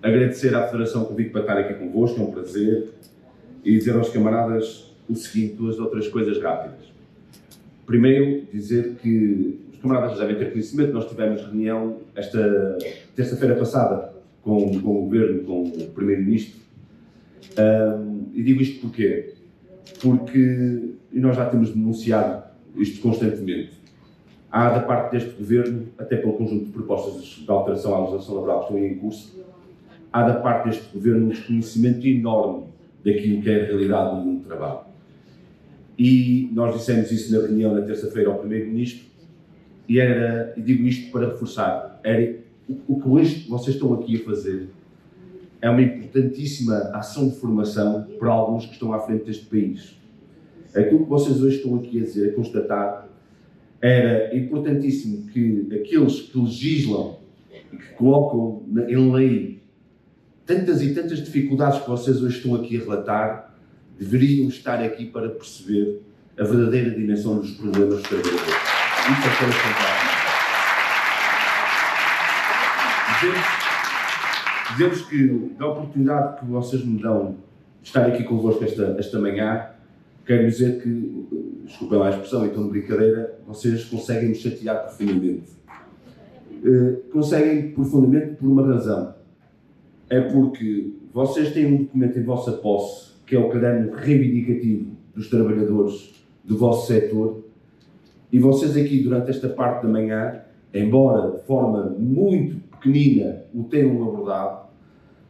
agradecer à Federação o convite para estar aqui convosco, é um prazer, e dizer aos camaradas o seguinte, duas ou três coisas rápidas. Primeiro, dizer que os camaradas já devem ter conhecimento, nós tivemos reunião esta terça-feira passada com o Governo, com o Primeiro-Ministro, e digo isto porquê? Porque nós já temos denunciado isto constantemente. Há da parte deste Governo, até pelo conjunto de propostas de alteração à legislação laboral que estão em curso, há da parte deste Governo um desconhecimento enorme daquilo que é a realidade do mundo do trabalho. E nós dissemos isso na reunião na terça-feira ao Primeiro-Ministro, e digo isto para reforçar, o que hoje vocês estão aqui a fazer é uma importantíssima ação de formação para alguns que estão à frente deste país. Aquilo que vocês hoje estão aqui a dizer, a constatar, era importantíssimo que aqueles que legislam e que colocam em lei tantas e tantas dificuldades que vocês hoje estão aqui a relatar, deveriam estar aqui para perceber a verdadeira dimensão dos problemas dos trabalhadores. Isso é que é fantástico. Dizemos que, da oportunidade que vocês me dão de estar aqui convosco esta manhã, quero dizer que, desculpem lá a expressão, então de brincadeira, vocês conseguem me chatear profundamente. Conseguem profundamente por uma razão. É porque vocês têm um documento em vossa posse, que é o caderno reivindicativo dos trabalhadores do vosso setor, e vocês aqui, durante esta parte da manhã, embora de forma muito pequenina o tenham abordado,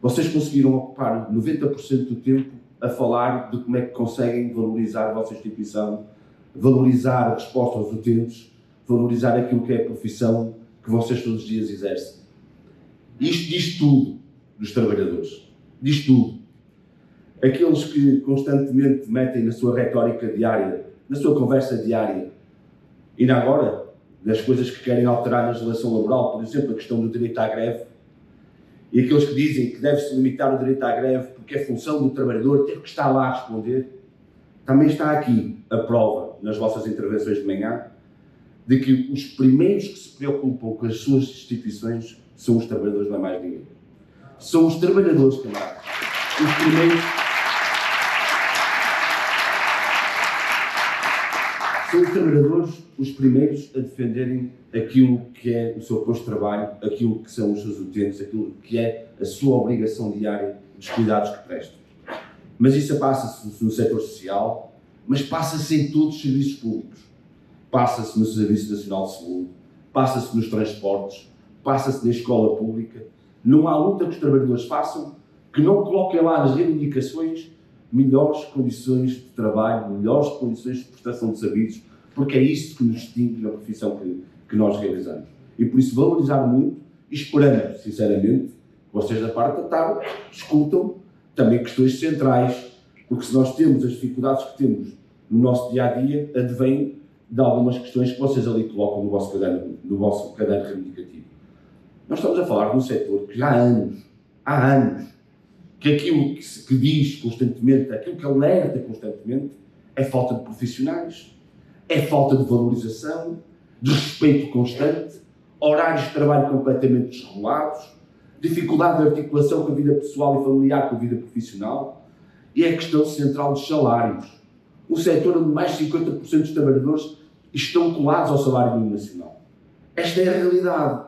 vocês conseguiram ocupar 90% do tempo a falar de como é que conseguem valorizar a vossa instituição, valorizar a resposta aos utentes, valorizar aquilo que é a profissão que vocês todos os dias exercem. Isto diz tudo dos trabalhadores. Diz tudo. Aqueles que constantemente metem na sua retórica diária, na sua conversa diária, e ainda agora, das coisas que querem alterar na legislação laboral, por exemplo, a questão do direito à greve, e aqueles que dizem que deve-se limitar o direito à greve porque é função do trabalhador ter que estar lá a responder, também está aqui a prova, nas vossas intervenções de manhã, de que os primeiros que se preocupam com as suas instituições são os trabalhadores, não é mais ninguém. São os trabalhadores, camaradas. Os primeiros... São os trabalhadores os primeiros a defenderem aquilo que é o seu posto de trabalho, aquilo que são os seus utentes, aquilo que é a sua obrigação diária dos cuidados que prestam. Mas isso passa-se no setor social, mas passa-se em todos os serviços públicos. Passa-se no Serviço Nacional de Saúde, passa-se nos transportes, passa-se na escola pública. Não há luta que os trabalhadores façam que não coloquem lá nas reivindicações melhores condições de trabalho, melhores condições de prestação de serviços, porque é isso que nos distingue na profissão que nós realizamos. E por isso valorizar muito e esperamos, sinceramente, que vocês da parte da tarde discutam também questões centrais, porque se nós temos as dificuldades que temos no nosso dia-a-dia, advém de algumas questões que vocês ali colocam no vosso caderno reivindicativo. Nós estamos a falar de um setor que já há anos, que aquilo que diz constantemente, aquilo que alerta constantemente, é falta de profissionais, é falta de valorização, de respeito constante, horários de trabalho completamente desregulados, dificuldade de articulação com a vida pessoal e familiar com a vida profissional, e é a questão central dos salários. Um setor onde mais de 50% dos trabalhadores estão colados ao salário mínimo nacional. Esta é a realidade.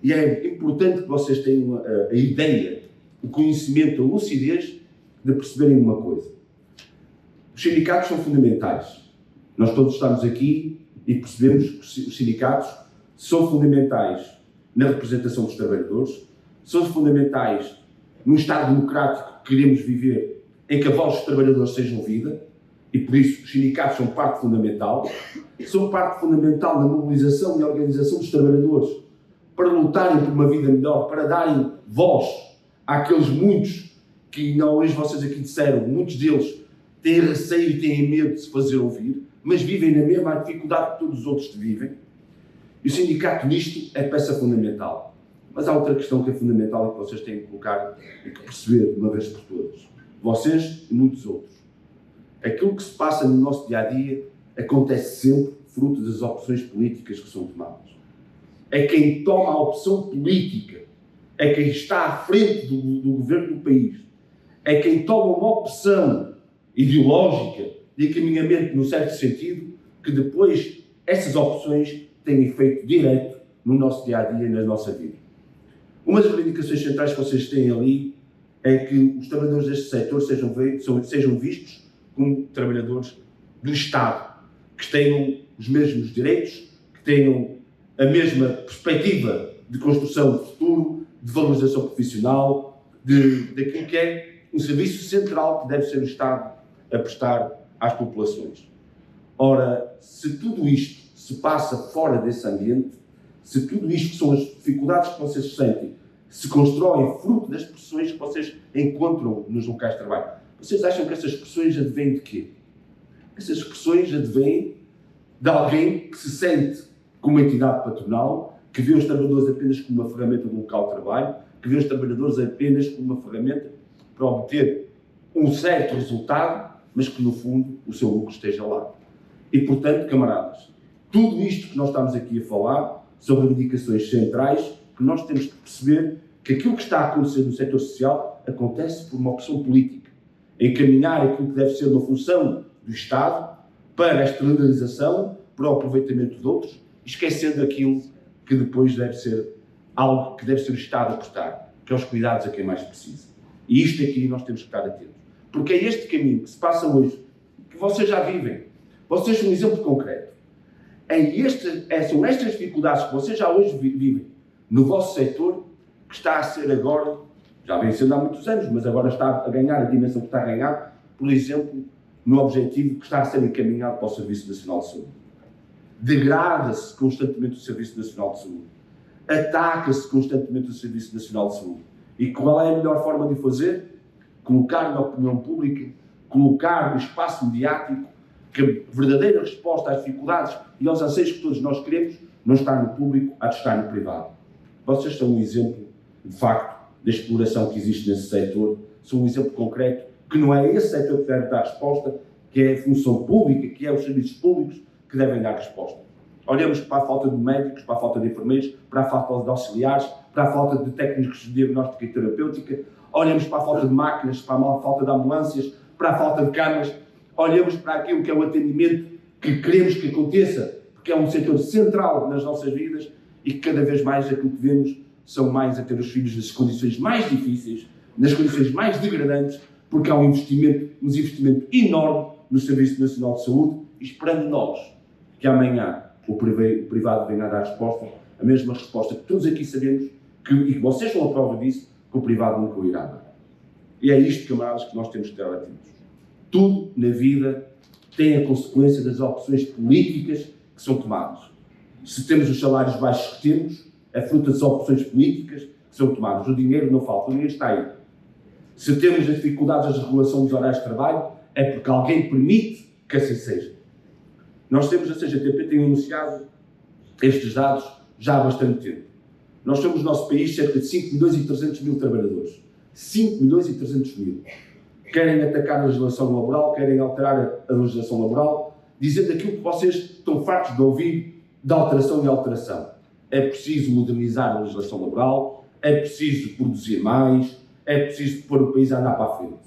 E é importante que vocês tenham a ideia, o conhecimento, a lucidez de perceberem uma coisa. Os sindicatos são fundamentais. Nós todos estamos aqui e percebemos que os sindicatos são fundamentais na representação dos trabalhadores, são fundamentais num Estado democrático que queremos viver, em que a voz dos trabalhadores seja ouvida, e por isso os sindicatos são parte fundamental na mobilização e organização dos trabalhadores, para lutarem por uma vida melhor, para darem voz àqueles muitos que ainda hoje vocês aqui disseram, muitos deles têm receio e têm medo de se fazer ouvir, mas vivem na mesma dificuldade que todos os outros vivem. E o sindicato nisto é peça fundamental. Mas há outra questão que é fundamental e que vocês têm que colocar e que perceber de uma vez por todas. Vocês e muitos outros. Aquilo que se passa no nosso dia-a-dia acontece sempre fruto das opções políticas que são tomadas. É quem toma a opção política é quem está à frente do governo do país, é quem toma uma opção ideológica de encaminhamento no certo sentido, que depois essas opções têm efeito direto no nosso dia-a-dia e na nossa vida. Uma das reivindicações centrais que vocês têm ali é que os trabalhadores deste setor sejam vistos como trabalhadores do Estado, que tenham os mesmos direitos, que tenham a mesma perspectiva de construção de futuro, de valorização profissional, daquilo que é um serviço central que deve ser o Estado a prestar às populações. Ora, se tudo isto se passa fora desse ambiente, se tudo isto que são as dificuldades que vocês sentem, se constroem fruto das pressões que vocês encontram nos locais de trabalho, vocês acham que essas pressões advêm de quê? Essas pressões advêm de alguém que se sente como uma entidade patronal, que vê os trabalhadores apenas como uma ferramenta do local de trabalho, que vê os trabalhadores apenas como uma ferramenta para obter um certo resultado, mas que no fundo o seu lucro esteja lá. E portanto, camaradas, tudo isto que nós estamos aqui a falar são reivindicações centrais que nós temos que perceber que aquilo que está a acontecer no setor social acontece por uma opção política. Encaminhar aquilo que deve ser uma função do Estado para a externalização, para o aproveitamento de outros, esquecendo aquilo que depois deve ser algo que deve ser o Estado a prestar, que é os cuidados a quem mais precisa. E isto aqui nós temos que estar atentos. Porque é este caminho que se passa hoje, que vocês já vivem. Vocês são um exemplo concreto. São estas dificuldades que vocês já hoje vivem no vosso setor, que está a ser agora, já vem sendo há muitos anos, mas agora está a ganhar a dimensão que está a ganhar, por exemplo, no objetivo que está a ser encaminhado para o Serviço Nacional de Saúde. Degrada-se constantemente o Serviço Nacional de Saúde. Ataca-se constantemente o Serviço Nacional de Saúde. E qual é a melhor forma de o fazer? Colocar na opinião pública, colocar no espaço mediático que a verdadeira resposta às dificuldades e aos anseios que todos nós queremos não está no público, há de estar no privado. Vocês são um exemplo, de facto, da exploração que existe nesse setor, são um exemplo concreto que não é esse setor que deve dar resposta, que é a função pública, que é os serviços públicos que devem dar resposta. Olhamos para a falta de médicos, para a falta de enfermeiros, para a falta de auxiliares, para a falta de técnicos de diagnóstica e terapêutica, olhamos para a falta de máquinas, para a falta de ambulâncias, para a falta de camas, olhamos para aquilo que é o atendimento que queremos que aconteça, porque é um setor central nas nossas vidas e que cada vez mais aquilo que vemos são mais a ter os filhos nas condições mais difíceis, nas condições mais degradantes, porque há um investimento enorme no Serviço Nacional de Saúde, esperando nós que amanhã o privado venha a dar resposta, a mesma resposta que todos aqui sabemos, e que vocês são a prova disso, que o privado nunca o irá dar. E é isto, camaradas, que nós temos que ter atentos. Tudo na vida tem a consequência das opções políticas que são tomadas. Se temos os salários baixos que temos, é fruto das opções políticas que são tomadas. O dinheiro não falta, o dinheiro está aí. Se temos as dificuldades da regulação dos horários de trabalho, é porque alguém permite que assim seja. Nós temos, a CGTP tem anunciado estes dados já há bastante tempo. Nós somos, no nosso país, cerca de 5 milhões e 300 mil trabalhadores. 5 milhões e 300 mil. Querem atacar a legislação laboral, querem alterar a legislação laboral, dizendo aquilo que vocês estão fartos de ouvir, de alteração e alteração. É preciso modernizar a legislação laboral, é preciso produzir mais, é preciso pôr o país a andar para a frente.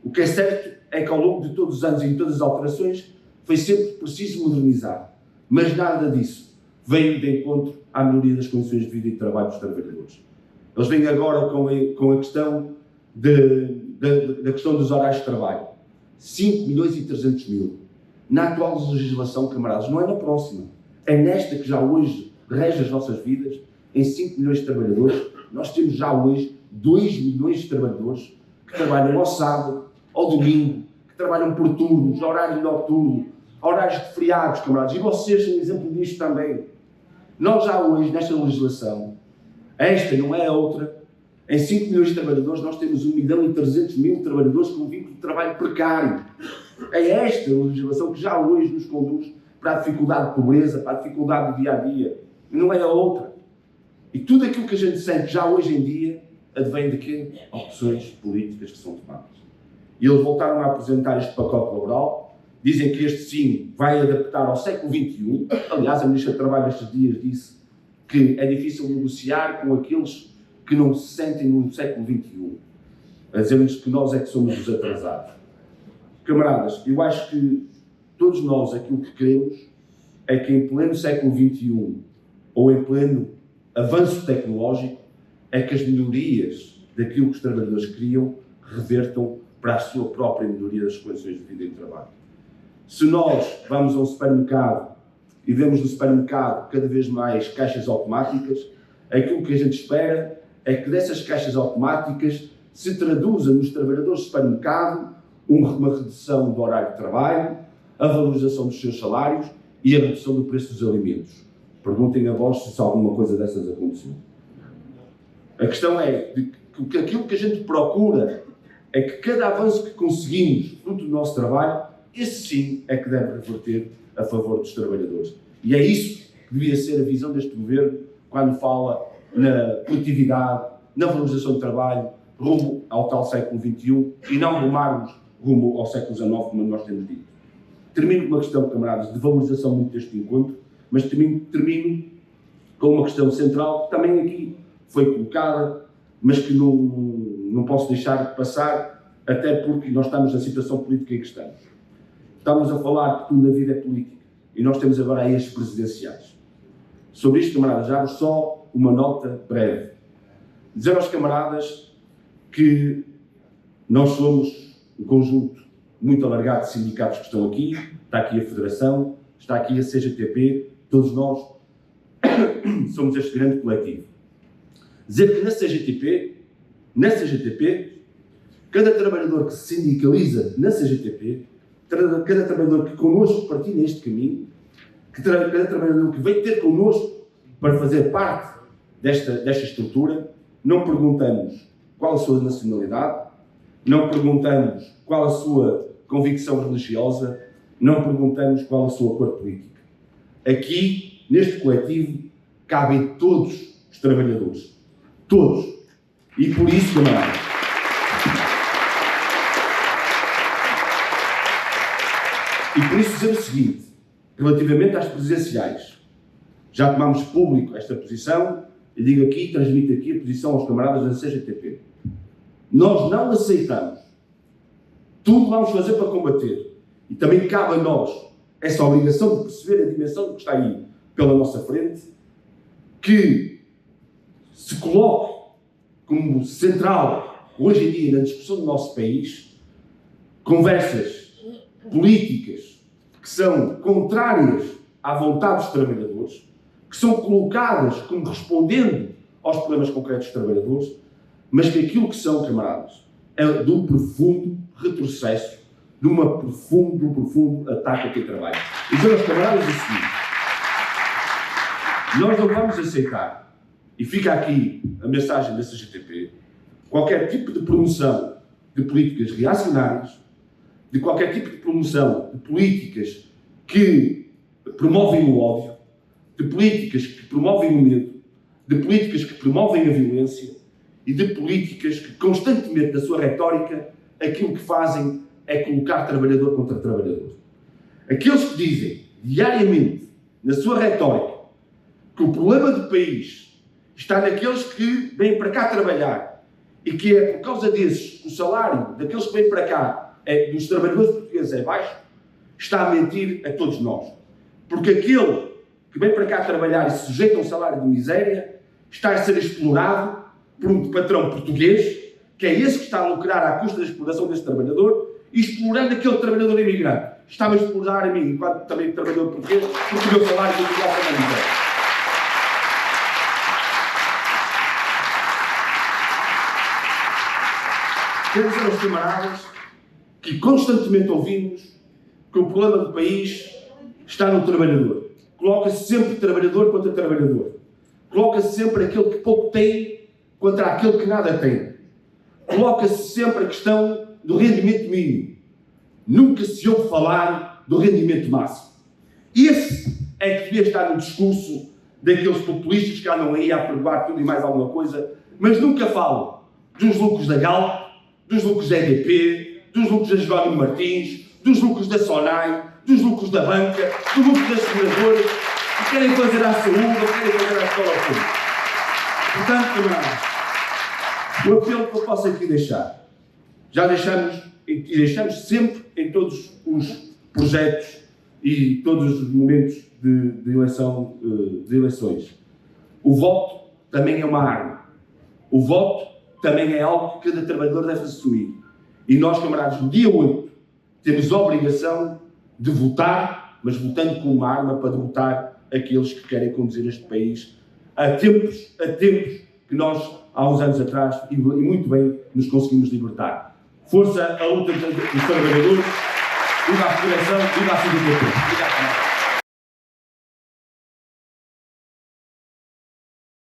O que é certo é que ao longo de todos os anos e em todas as alterações foi sempre preciso modernizar, mas nada disso veio de encontro à melhoria das condições de vida e de trabalho dos trabalhadores. Eles vêm agora com a questão da questão dos horários de trabalho. 5 milhões e 300 mil. Na atual legislação, camaradas, não é na próxima. É nesta que já hoje rege as nossas vidas, em 5 milhões de trabalhadores, nós temos já hoje 2 milhões de trabalhadores que trabalham ao sábado, ao domingo, que trabalham por turnos, horário noturno, horários de feriados, camaradas. E vocês são um exemplo disto também. Nós já hoje, nesta legislação, esta não é a outra, em 5 milhões de trabalhadores, nós temos 1 milhão e 300 mil trabalhadores com vínculo de trabalho precário. É esta legislação que já hoje nos conduz para a dificuldade de pobreza, para a dificuldade do dia-a-dia. E não é a outra. E tudo aquilo que a gente sente já hoje em dia advém de quê? Opções políticas que são tomadas. E eles voltaram a apresentar este pacote laboral, dizem que este sim vai adaptar ao século XXI. Aliás, a Ministra do Trabalho estes dias disse que é difícil negociar com aqueles que não se sentem no século XXI, a dizer-nos que nós é que somos os atrasados. Camaradas, eu acho que todos nós aquilo que queremos é que em pleno século XXI ou em pleno avanço tecnológico é que as melhorias daquilo que os trabalhadores queriam revertam para a sua própria melhoria das condições de vida e de trabalho. Se nós vamos a um supermercado e vemos no supermercado cada vez mais caixas automáticas, aquilo que a gente espera é que dessas caixas automáticas se traduza nos trabalhadores do supermercado uma redução do horário de trabalho, a valorização dos seus salários e a redução do preço dos alimentos. Perguntem a vós se alguma coisa dessas aconteceu. A questão é que aquilo que a gente procura é que cada avanço que conseguimos fruto do nosso trabalho, esse sim é que deve reverter a favor dos trabalhadores. E é isso que devia ser a visão deste governo quando fala na produtividade, na valorização do trabalho, rumo ao tal século XXI e não rumarmos rumo ao século XIX, como nós temos dito. Termino com uma questão, camaradas, de valorização muito deste encontro, mas termino com uma questão central que também aqui foi colocada, mas que não posso deixar de passar, até porque nós estamos na situação política em que estamos. Estamos a falar que tudo na vida é política e nós temos agora aí as presidenciais. Sobre isto, camaradas, já só uma nota breve. Dizer aos camaradas que nós somos um conjunto muito alargado de sindicatos que estão aqui, está aqui a Federação, está aqui a CGTP, todos nós somos este grande coletivo. Dizer que na CGTP, cada trabalhador que se sindicaliza na CGTP, cada trabalhador que connosco partilha este caminho, cada trabalhador que vem ter connosco para fazer parte desta estrutura, não perguntamos qual a sua nacionalidade, não perguntamos qual a sua convicção religiosa, não perguntamos qual a sua cor política. Aqui, neste coletivo, cabem todos os trabalhadores. Todos. E por isso, camaradas, dizer o seguinte, relativamente às presidenciais, já tomámos público esta posição, e digo aqui, transmito aqui a posição aos camaradas da CGTP. Nós não aceitamos. Tudo vamos fazer para combater. E também cabe a nós essa obrigação de perceber a dimensão do que está aí pela nossa frente, que se coloque como central, hoje em dia, na discussão do nosso país, conversas políticas que são contrárias à vontade dos trabalhadores, que são colocadas como respondendo aos problemas concretos dos trabalhadores, mas que aquilo que são, camaradas, é de um profundo retrocesso, de um profundo ataque a quem trabalha. E dizer aos camaradas o seguinte: nós não vamos aceitar, e fica aqui a mensagem da CGTP, qualquer tipo de promoção de políticas reacionárias, de qualquer tipo de promoção de políticas que promovem o ódio, de políticas que promovem o medo, de políticas que promovem a violência e de políticas que constantemente, na sua retórica, aquilo que fazem é colocar trabalhador contra trabalhador. Aqueles que dizem diariamente, na sua retórica, que o problema do país está naqueles que vêm para cá trabalhar e que é por causa desses que o salário daqueles que vêm para cá, dos trabalhadores portugueses, é baixo, está a mentir a todos nós. Porque aquele que vem para cá trabalhar e se sujeita a um salário de miséria está a ser explorado por um patrão português, que é esse que está a lucrar à custa da exploração desse trabalhador, e explorando aquele trabalhador imigrante. Está-me a explorar a mim, enquanto também trabalhador português, porque o meu salário é igual a miséria. Quero dizer aos camaradas que constantemente ouvimos que o problema do país está no trabalhador. Coloca-se sempre trabalhador contra trabalhador. Coloca-se sempre aquele que pouco tem contra aquele que nada tem. Coloca-se sempre a questão do rendimento mínimo. Nunca se ouve falar do rendimento máximo. Esse é que devia estar no discurso daqueles populistas que andam aí a aprovar tudo e mais alguma coisa, mas nunca falam dos lucros da Galp, dos lucros da EDP, dos lucros da Jerónimo Martins, dos lucros da Sonai, dos lucros da banca, dos lucros das seguradoras, que querem fazer à saúde ou querem fazer à escola pública. Portanto, O apelo que eu posso aqui deixar, já deixamos e deixamos sempre em todos os projetos e todos os momentos de eleições. O voto também é uma arma. O voto também é algo que cada trabalhador deve assumir. E nós, camaradas, no dia 8, temos a obrigação de votar, mas votando com uma arma para derrotar aqueles que querem conduzir este país a tempos que nós, há uns anos atrás, e muito bem, nos conseguimos libertar. Força à luta dos trabalhadores, viva a federação, viva a CDP. Obrigado.